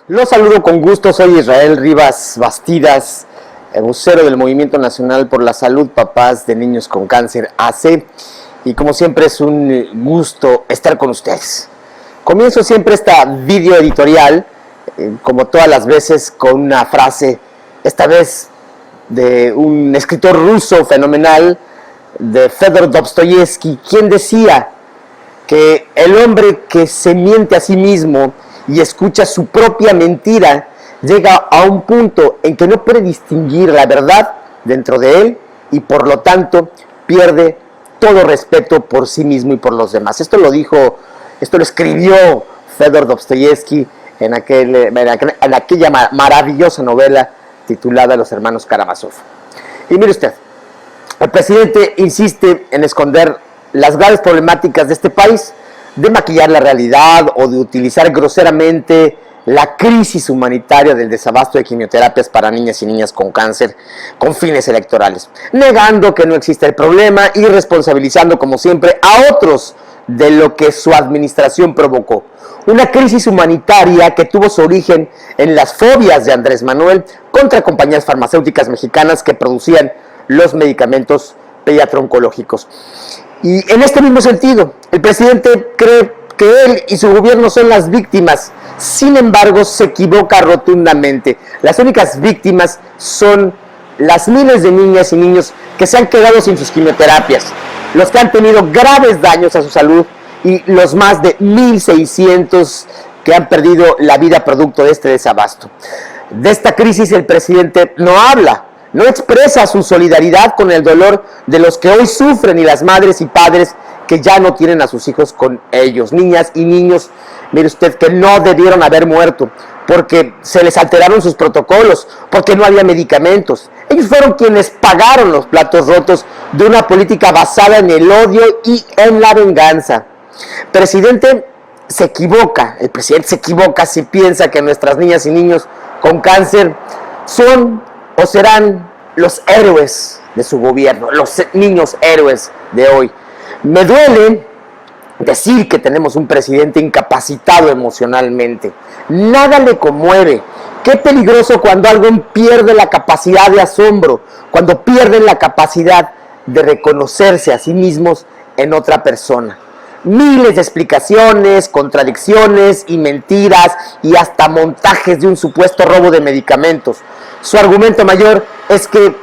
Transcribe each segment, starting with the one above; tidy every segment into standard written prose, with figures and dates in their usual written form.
Los saludo con gusto, soy Israel Rivas Bastidas, vocero del Movimiento Nacional por la Salud Papás de Niños con Cáncer AC, y como siempre es un gusto estar con ustedes. Comienzo siempre esta video editorial, como todas las veces, con una frase, esta vez de un escritor ruso fenomenal, de Fedor Dostoyevsky, quien decía que el hombre que se miente a sí mismo y escucha su propia mentira llega a un punto en que no puede distinguir la verdad dentro de él y por lo tanto pierde todo respeto por sí mismo y por los demás. Esto lo escribió Fedor Dostoyevsky en aquella maravillosa novela titulada Los Hermanos Karamazov. Y mire usted, el presidente insiste en esconder las graves problemáticas de este país, de maquillar la realidad o de utilizar groseramente la crisis humanitaria del desabasto de quimioterapias para niñas y niñas con cáncer con fines electorales, negando que no existe el problema y responsabilizando como siempre a otros de lo que su administración provocó. Una crisis humanitaria que tuvo su origen en las fobias de Andrés Manuel contra compañías farmacéuticas mexicanas que producían los medicamentos pediatro-oncológicos. Y en este mismo sentido, el presidente cree que él y su gobierno son las víctimas. Sin embargo, se equivoca rotundamente. Las únicas víctimas son las miles de niñas y niños que se han quedado sin sus quimioterapias, los que han tenido graves daños a su salud y los más de 1,600 que han perdido la vida producto de este desabasto. De esta crisis el presidente no habla, no expresa su solidaridad con el dolor de los que hoy sufren y las madres y padres que ya no tienen a sus hijos con ellos, niñas y niños, mire usted, que no debieron haber muerto porque se les alteraron sus protocolos, porque no había medicamentos. Ellos fueron quienes pagaron los platos rotos de una política basada en el odio y en la venganza. El presidente se equivoca si piensa que nuestras niñas y niños con cáncer son o serán los héroes de su gobierno, los niños héroes de hoy. Me duele decir que tenemos un presidente incapacitado emocionalmente. Nada le conmueve. Qué peligroso cuando alguien pierde la capacidad de asombro, cuando pierden la capacidad de reconocerse a sí mismos en otra persona. Miles de explicaciones, contradicciones y mentiras y hasta montajes de un supuesto robo de medicamentos. Su argumento mayor es que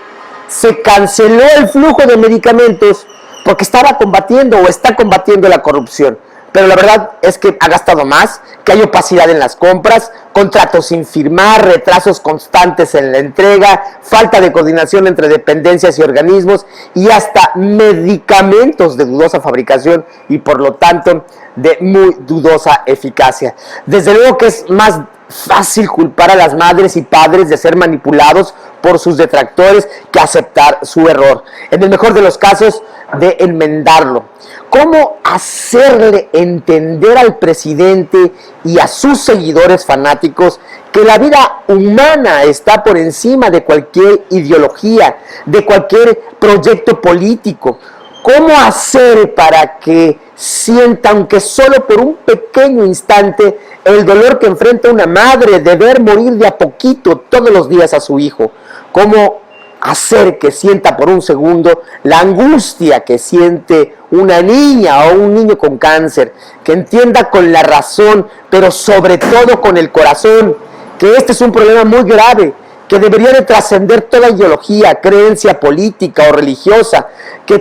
se canceló el flujo de medicamentos porque estaba combatiendo o está combatiendo la corrupción. Pero la verdad es que ha gastado más, que hay opacidad en las compras, contratos sin firmar, retrasos constantes en la entrega, falta de coordinación entre dependencias y organismos y hasta medicamentos de dudosa fabricación y por lo tanto de muy dudosa eficacia. Desde luego que es más fácil culpar a las madres y padres de ser manipulados por sus detractores que aceptar su error. En el mejor de los casos, de enmendarlo. ¿Cómo hacerle entender al presidente y a sus seguidores fanáticos que la vida humana está por encima de cualquier ideología, de cualquier proyecto político? ¿Cómo hacer para que sienta, aunque solo por un pequeño instante, el dolor que enfrenta una madre de ver morir de a poquito todos los días a su hijo? ¿Cómo hacer que sienta por un segundo la angustia que siente una niña o un niño con cáncer? Que entienda con la razón, pero sobre todo con el corazón, que este es un problema muy grave, que debería de trascender toda ideología, creencia política o religiosa. ¿Qué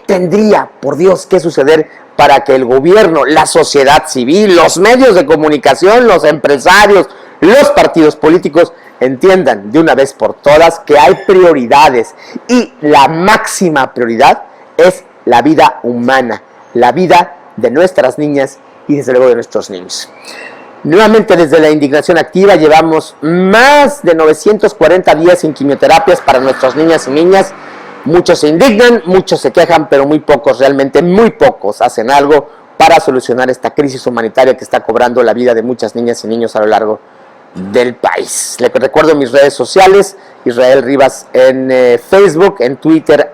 tendría, por Dios, que suceder para que el gobierno, la sociedad civil, los medios de comunicación, los empresarios, los partidos políticos entiendan de una vez por todas que hay prioridades y la máxima prioridad es la vida humana, la vida de nuestras niñas y desde luego de nuestros niños? Nuevamente desde la indignación activa llevamos más de 940 días sin quimioterapias para nuestras niñas y niñas. Muchos se indignan, muchos se quejan, pero muy pocos, realmente muy pocos, hacen algo para solucionar esta crisis humanitaria que está cobrando la vida de muchas niñas y niños a lo largo del país. Les recuerdo mis redes sociales: Israel Rivas en Facebook, en Twitter,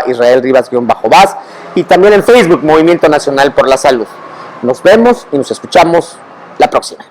@Israel Rivas_Vaz, y también en Facebook, Movimiento Nacional por la Salud. Nos vemos y nos escuchamos la próxima.